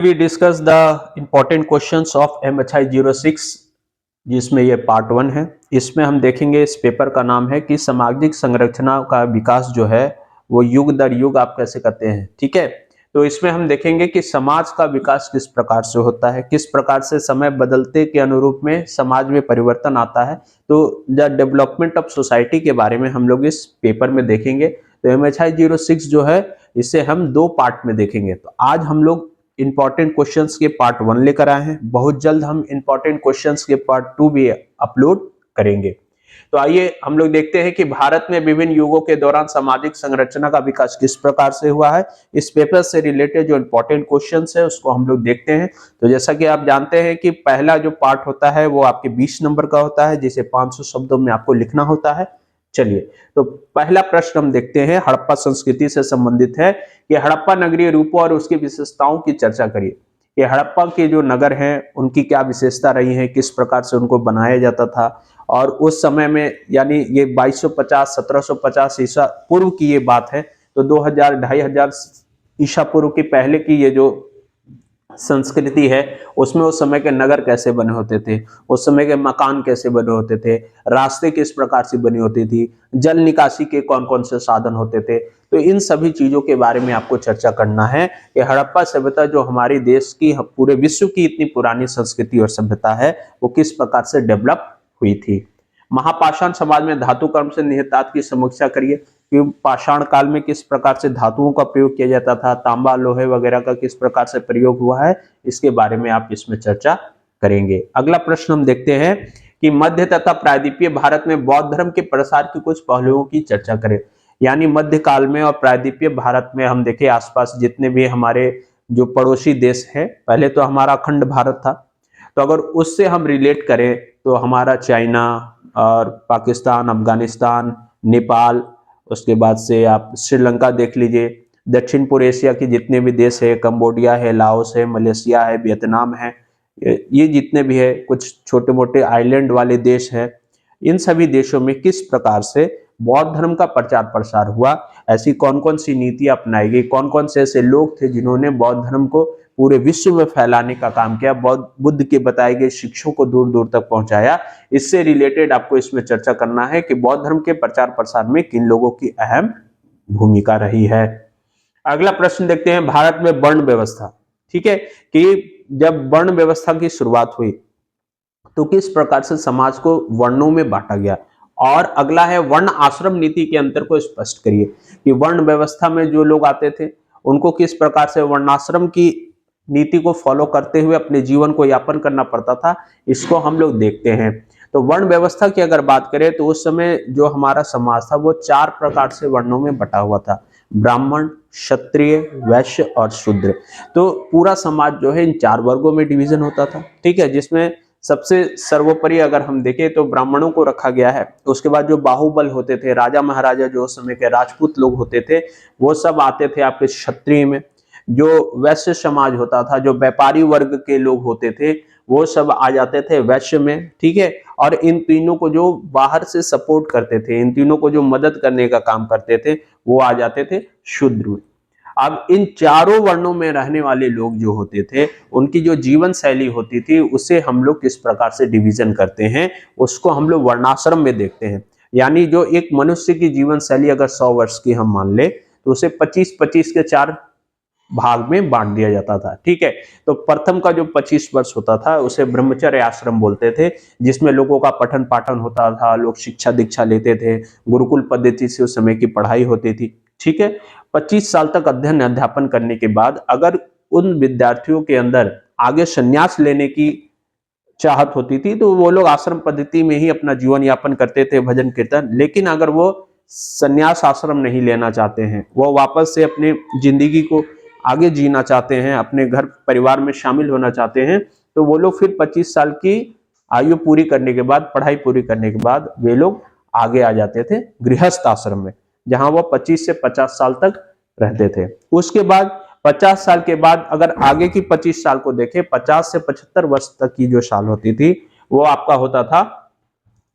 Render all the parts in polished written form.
We discuss the important questions of MHI 06 जिसमें ये part 1 है। इसमें हम देखेंगे, इस पेपर का नाम है कि सामाजिक संरचना का विकास जो है वो युग दर युग आप कैसे करते हैं। ठीक है, तो इसमें हम देखेंगे कि समाज का विकास किस प्रकार से होता है, किस प्रकार से समय बदलते के अनुरूप में समाज में परिवर्तन आता है। तो द डेवलपमेंट ऑफ सोसाइटी के बारे में हम लोग इस पेपर में देखेंगे। तो MHI 06 जो है इसे हम 2 पार्ट में देखेंगे। तो आज हम लोग इंपॉर्टेंट क्वेश्चंस के पार्ट 1 लेकर आए हैं। बहुत जल्द हम इंपॉर्टेंट क्वेश्चंस के पार्ट 2 भी अपलोड करेंगे। तो आइए हम लोग देखते हैं कि भारत में विभिन्न युगों के दौरान सामाजिक संरचना का विकास किस प्रकार से हुआ है। इस पेपर से रिलेटेड जो इंपॉर्टेंट क्वेश्चंस है उसको हम लोग देखते हैं। तो जैसा कि आप जानते हैं कि पहला जो पार्ट होता है वो आपके 20 नंबर का होता है, जिसे 500 शब्दों में आपको लिखना होता है। चलिए, तो पहला प्रश्न हम देखते हैं, हड़प्पा संस्कृति से संबंधित है कि हड़प्पा नगरीय रूपों और उसकी विशेषताओं की चर्चा करिए। ये हड़प्पा के जो नगर हैं उनकी क्या विशेषता रही है, किस प्रकार से उनको बनाया जाता था, और उस समय में यानी ये 2250 1750 ईसा पूर्व की ये बात है। तो 2000 2500 ईसा पूर्व की पहले की ये जो संस्कृति है उसमें उस समय के नगर कैसे बने होते थे, उस समय के मकान कैसे बने होते थे, रास्ते किस प्रकार से बनी होती थी, जल निकासी के कौन कौन से साधन होते थे। तो इन सभी चीजों के बारे में आपको चर्चा करना है कि हड़प्पा सभ्यता जो हमारे देश की, पूरे विश्व की इतनी पुरानी संस्कृति और सभ्यता है, वो किस प्रकार से डेवलप हुई थी। महापाषाण समाज में धातु कर्म से निहितार्थ की समीक्षा करिए कि पाषाण काल में किस प्रकार से धातुओं का प्रयोग किया जाता था, तांबा लोहे वगैरह का किस प्रकार से प्रयोग हुआ है, इसके बारे में आप इसमें चर्चा करेंगे। अगला प्रश्न हम देखते हैं कि मध्य तथा प्रायद्वीपीय भारत में बौद्ध धर्म के प्रसार के कुछ पहलुओं की चर्चा करें। यानी मध्य काल में और प्रायद्वीपीय भारत में हम देखें आसपास जितने भी हमारे जो पड़ोसी देश हैं, पहले तो हमारा अखंड भारत था, तो अगर उससे हम रिलेट करें तो हमारा चाइना और पाकिस्तान, अफगानिस्तान, नेपाल, उसके बाद से आप श्रीलंका देख लीजिए, दक्षिण पूर्व एशिया के जितने भी देश है, कंबोडिया है, लाओस है, मलेशिया है, वियतनाम है, ये जितने भी है, कुछ छोटे मोटे आइलैंड वाले देश हैं, इन सभी देशों में किस प्रकार से बौद्ध धर्म का प्रचार प्रसार हुआ, ऐसी कौन कौन सी नीति अपनाई गई, कौन कौन से ऐसे लोग थे जिन्होंने बौद्ध धर्म को पूरे विश्व में फैलाने का काम किया, बौद्ध बुद्ध के बताए गए शिक्षों को दूर दूर तक पहुंचाया। इससे रिलेटेड आपको इसमें चर्चा करना है कि बौद्ध धर्म के प्रचार प्रसार में किन लोगों की अहम भूमिका रही है। अगला प्रश्न देखते हैं, भारत में वर्ण व्यवस्था। ठीक है, कि जब वर्ण व्यवस्था की शुरुआत हुई तो किस प्रकार से समाज को वर्णों में बांटा गया। और अगला है, वर्ण आश्रम नीति के अंतर को स्पष्ट करिए कि वर्ण व्यवस्था में जो लोग आते थे उनको किस प्रकार से वर्णाश्रम की नीति को फॉलो करते हुए अपने जीवन को यापन करना पड़ता था, इसको हम लोग देखते हैं। तो वर्ण व्यवस्था की अगर बात करें तो उस समय जो हमारा समाज था वो 4 प्रकार से वर्णों में बटा हुआ था, ब्राह्मण, क्षत्रिय, वैश्य और शूद्र। तो पूरा समाज जो है इन 4 वर्गों में डिवीजन होता था। ठीक है, जिसमें सबसे सर्वोपरि अगर हम देखें तो ब्राह्मणों को रखा गया है। उसके बाद जो बाहुबल होते थे, राजा महाराजा जो उस समय के राजपूत लोग होते थे, वो सब आते थे आपके क्षत्रिय में। जो वैश्य समाज होता था, जो व्यापारी वर्ग के लोग होते थे, वो सब आ जाते थे वैश्य में। ठीक है, और इन तीनों को जो बाहर से सपोर्ट करते थे, इन तीनों को जो मदद करने का काम करते थे, वो आ जाते थे शूद्र में। अब इन चारों वर्णों में रहने वाले लोग जो होते थे, उनकी जो जीवन शैली होती थी, उसे हम लोग किस प्रकार से डिवीजन करते हैं, उसको हम लोग वर्णाश्रम में देखते हैं। यानी जो एक मनुष्य की जीवन शैली अगर 100 वर्ष की हम मान ले तो उसे 25-25 के 4 भाग में बांट दिया जाता था। ठीक है, तो प्रथम का जो 25 वर्ष होता था उसे ब्रह्मचर्य आश्रम बोलते थे, जिसमें लोगों का पठन पाठन होता था, लोग शिक्षा दीक्षा लेते थे, गुरुकुल पद्धति से उस समय की पढ़ाई होती थी। ठीक है, 25 साल तक अध्ययन अध्यापन करने के बाद अगर उन विद्यार्थियों के अंदर आगे संन्यास लेने की चाहत होती थी तो वो लोग आश्रम पद्धति में ही अपना जीवन यापन करते थे, भजन कीर्तन। लेकिन अगर वो संन्यास आश्रम नहीं लेना चाहते हैं, वो वापस से अपने जिंदगी को आगे जीना चाहते हैं, अपने घर परिवार में शामिल होना चाहते हैं, तो वो लोग फिर 25 साल की आयु पूरी करने के बाद, पढ़ाई पूरी करने के बाद वे लोग आगे आ जाते थे गृहस्थ आश्रम में, जहां वो 25 से 50 साल तक रहते थे। उसके बाद 50 साल के बाद अगर आगे की 25 साल को देखें, 50 से 75 वर्ष तक की जो साल होती थी वो आपका होता था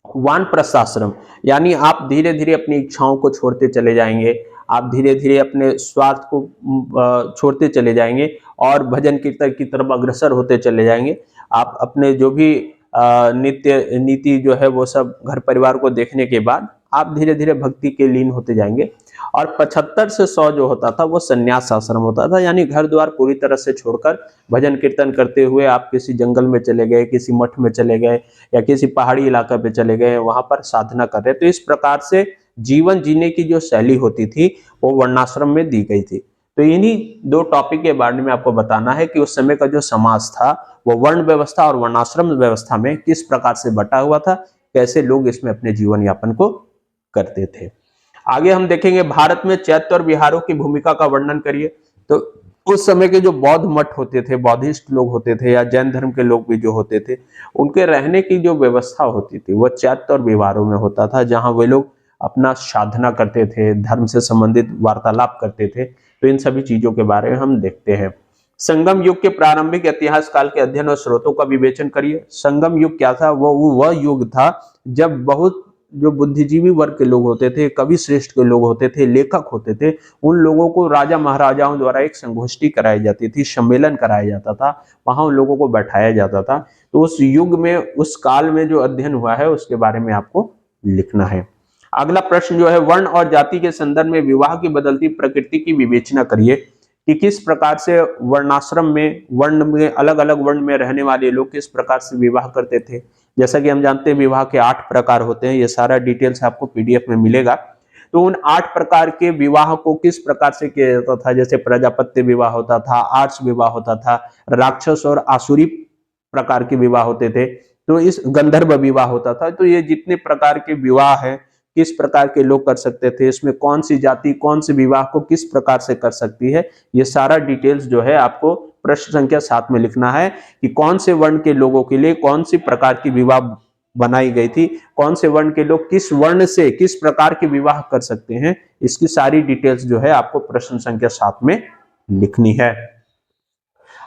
वानप्रस्थ आश्रम। यानी आप धीरे धीरे अपनी इच्छाओं को छोड़ते चले जाएंगे, आप धीरे धीरे अपने स्वार्थ को छोड़ते चले जाएंगे और भजन कीर्तन की तरफ अग्रसर होते चले जाएंगे। आप अपने जो भी नित्य नीति जो है वो सब घर परिवार को देखने के बाद आप धीरे धीरे भक्ति के लीन होते जाएंगे। और 75 से 100 जो होता था वो संन्यास आश्रम होता था, यानी घर द्वार पूरी तरह से छोड़कर भजन कीर्तन करते हुए आप किसी जंगल में चले गए, किसी मठ में चले गए या किसी पहाड़ी इलाका पे चले गए, वहां पर साधना कर रहे। तो इस प्रकार से जीवन जीने की जो शैली होती थी वो वर्णाश्रम में दी गई थी। तो इन्हीं दो टॉपिक के बारे में आपको बताना है कि उस समय का जो समाज था वो वर्ण व्यवस्था और वर्णाश्रम व्यवस्था में किस प्रकार से बटा हुआ था, कैसे लोग इसमें अपने जीवन यापन को करते थे। आगे हम देखेंगे भारत में चैत्य और विहारों की भूमिका का वर्णन करिए। तो उस समय के जो बौद्ध मठ होते थे, बौद्धिस्ट लोग होते थे या जैन धर्म के लोग भी जो होते थे, उनके रहने की जो व्यवस्था होती थी वो चैत्य और विहारों में होता था, जहां वे लोग अपना साधना करते थे, धर्म से संबंधित वार्तालाप करते थे। तो इन सभी चीजों के बारे में हम देखते हैं। संगम युग के प्रारंभिक इतिहास काल के अध्ययन और स्रोतों का विवेचन करिए। संगम युग क्या था? वो वह युग था जब बहुत जो बुद्धिजीवी वर्ग के लोग होते थे, कवि श्रेष्ठ के लोग होते थे, लेखक होते थे, उन लोगों को राजा महाराजाओं द्वारा एक संगोष्ठी कराई जाती थी, सम्मेलन कराया जाता था, वहां उन लोगों को बैठाया जाता था। तो उस युग में, उस काल में जो अध्ययन हुआ है उसके बारे में आपको लिखना है। अगला प्रश्न जो है, वर्ण और जाति के संदर्भ में विवाह की बदलती प्रकृति की विवेचना करिए कि किस प्रकार से वर्णाश्रम में, वर्ण में, अलग अलग वर्ण में रहने वाले लोग किस प्रकार से विवाह करते थे। जैसा कि हम जानते हैं विवाह के 8 प्रकार होते हैं, ये सारा डिटेल्स आपको पीडीएफ में मिलेगा। तो उन 8 प्रकार के विवाह को किस प्रकार से किया जाता था, जैसे प्रजापत्य विवाह होता था, आर्ष विवाह होता था, राक्षस और आसुरी प्रकार के विवाह होते थे, तो इस गंधर्व विवाह होता था। तो ये जितने प्रकार के विवाह है, किस प्रकार के लोग कर सकते थे, इसमें कौन सी जाति कौन से विवाह को किस प्रकार से कर सकती है, ये सारा डिटेल्स जो है आपको प्रश्न संख्या 7 में लिखना है कि कौन से वर्ण के लोगों के लिए कौन सी प्रकार की विवाह बनाई गई थी, कौन से वर्ण के लोग किस वर्ण से किस प्रकार के विवाह कर सकते हैं। इसकी सारी डिटेल्स जो है आपको प्रश्न संख्या 7 में लिखनी है।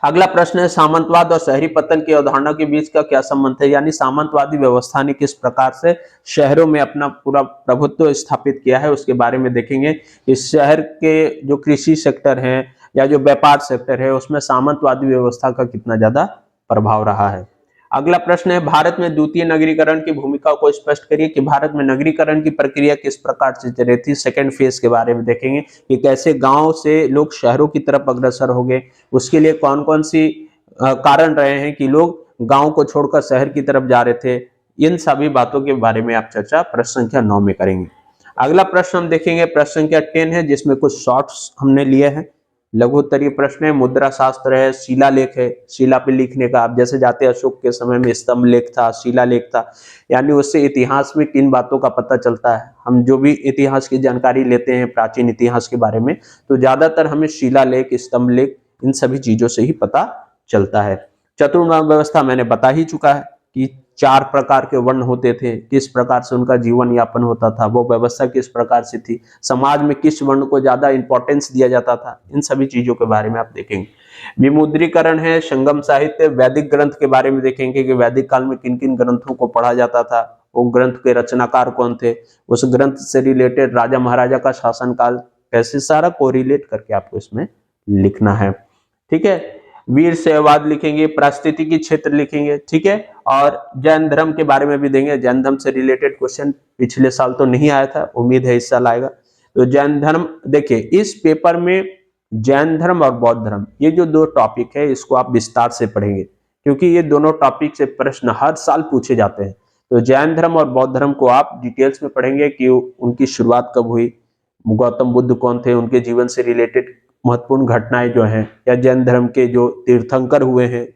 अगला प्रश्न है, सामंतवाद और शहरी पतन की अवधारणा के बीच का क्या संबंध है, यानी सामंतवादी व्यवस्था ने किस प्रकार से शहरों में अपना पूरा प्रभुत्व स्थापित किया है उसके बारे में देखेंगे। इस शहर के जो कृषि सेक्टर है या जो व्यापार सेक्टर है उसमें सामंतवादी व्यवस्था का कितना ज्यादा प्रभाव रहा है। अगला प्रश्न है, भारत में द्वितीय नगरीकरण की भूमिका को स्पष्ट करिए कि भारत में नगरीकरण की प्रक्रिया किस प्रकार से चल रही थी। सेकेंड फेज के बारे में देखेंगे कि कैसे गांव से लोग शहरों की तरफ अग्रसर हो गए, उसके लिए कौन कौन सी कारण रहे हैं कि लोग गांव को छोड़कर शहर की तरफ जा रहे थे। इन सभी बातों के बारे में आप चर्चा प्रश्न संख्या 9 में करेंगे। अगला प्रश्न हम देखेंगे प्रश्न संख्या 10 है, जिसमें कुछ शॉर्ट्स हमने लिए हैं। लघु उत्तरीय प्रश्न है, मुद्रा शास्त्र है, शिलालेख है, शिला पे लिखने का। आप जैसे जाते अशोक के समय में स्तंभ लेख था, शिलालेख था, यानी उससे इतिहास में किन बातों का पता चलता है। हम जो भी इतिहास की जानकारी लेते हैं प्राचीन इतिहास के बारे में, तो ज्यादातर हमें शिलालेख, स्तंभ लेख, इन सभी चीजों से ही पता चलता है। चतुर्वर्ण व्यवस्था मैंने बता ही चुका है कि 4 प्रकार के वर्ण होते थे, किस प्रकार से उनका जीवन यापन होता था, वो व्यवस्था किस प्रकार से थी, समाज में किस वर्ण को ज्यादा इंपॉर्टेंस दिया जाता था, इन सभी चीजों के बारे में आप देखेंगे। विमुद्रीकरण है, संगम साहित्य, वैदिक ग्रंथ के बारे में देखेंगे कि वैदिक काल में किन किन ग्रंथों को पढ़ा जाता था, वो ग्रंथ के रचनाकार कौन थे, उस ग्रंथ से रिलेटेड राजा महाराजा का शासनकाल कैसे, सारा कोरिलेट करके आपको इसमें लिखना है। ठीक है, वीर शैववाद लिखेंगे, पारिस्थितिकी क्षेत्र लिखेंगे। ठीक है, और जैन धर्म के बारे में भी देंगे, जैन धर्म से रिलेटेड क्वेश्चन पिछले साल तो नहीं आया था, उम्मीद है इस साल आएगा। तो जैन धर्म देखिए, इस पेपर में जैन धर्म और बौद्ध धर्म, ये जो 2 टॉपिक है इसको आप विस्तार से पढ़ेंगे, क्योंकि ये दोनों टॉपिक से प्रश्न हर साल पूछे जाते हैं। तो जैन धर्म और बौद्ध धर्म को आप डिटेल्स में पढ़ेंगे कि उनकी शुरुआत कब हुई, गौतम बुद्ध कौन थे, उनके जीवन से रिलेटेड महत्वपूर्ण घटनाएं जो हैं, या जैन धर्म के जो तीर्थंकर हुए हैं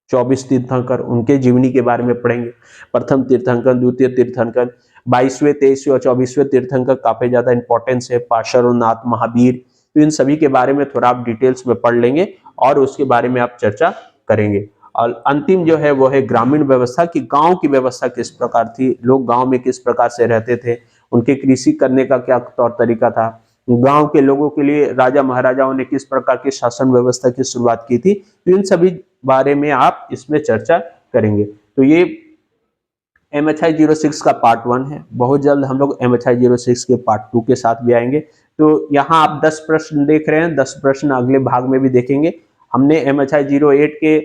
24 तीर्थंकर, उनके जीवनी के बारे में पढ़ेंगे। प्रथम तीर्थंकर, द्वितीय तीर्थंकर, 22वें, 23वें और 24वें तीर्थंकर काफी ज्यादा इंपॉर्टेंस है, पार्श्वनाथ, महावीर। तो इन सभी के बारे में थोड़ा आप डिटेल्स में पढ़ लेंगे और उसके बारे में आप चर्चा करेंगे। और अंतिम जो है वो है ग्रामीण व्यवस्था, की गांव की व्यवस्था किस प्रकार थी, लोग गांव में किस प्रकार से रहते थे, उनके कृषि करने का क्या तौर तरीका था, गांव के लोगों के लिए राजा महाराजाओं ने किस प्रकार की शासन व्यवस्था की शुरुआत की थी। तो इन सभी बारे में आप इसमें चर्चा करेंगे। तो ये MHI 06 का पार्ट 1 है। बहुत जल्द हम लोग MHI 06 के पार्ट 2 के साथ भी आएंगे। तो यहाँ आप 10 प्रश्न देख रहे हैं, 10 प्रश्न अगले भाग में भी देखेंगे। हमने MHI 08 के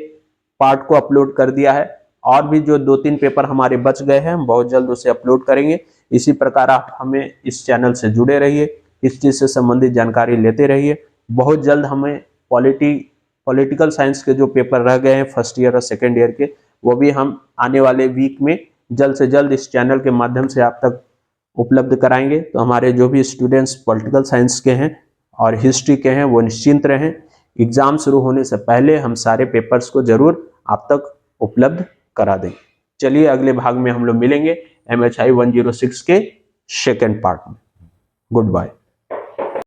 पार्ट को अपलोड कर दिया है, और भी जो 2-3 पेपर हमारे बच गए हैं हम बहुत जल्द उसे अपलोड करेंगे। इसी प्रकार आप हमें इस चैनल से जुड़े रहिए, इस चीज से संबंधित जानकारी लेते रहिए। बहुत जल्द हमें पॉलिटिकल साइंस के जो पेपर रह गए हैं फर्स्ट ईयर और सेकेंड ईयर के, वो भी हम आने वाले वीक में जल्द से जल्द इस चैनल के माध्यम से आप तक उपलब्ध कराएंगे। तो हमारे जो भी स्टूडेंट्स पॉलिटिकल साइंस के हैं और हिस्ट्री के हैं वो निश्चिंत रहें। एग्जाम शुरू होने से पहले हम सारे पेपर्स को जरूर आप तक उपलब्ध करा देंगे। चलिए अगले भाग में हम लोग मिलेंगे MHI 106 के सेकेंड पार्ट में। Good bye.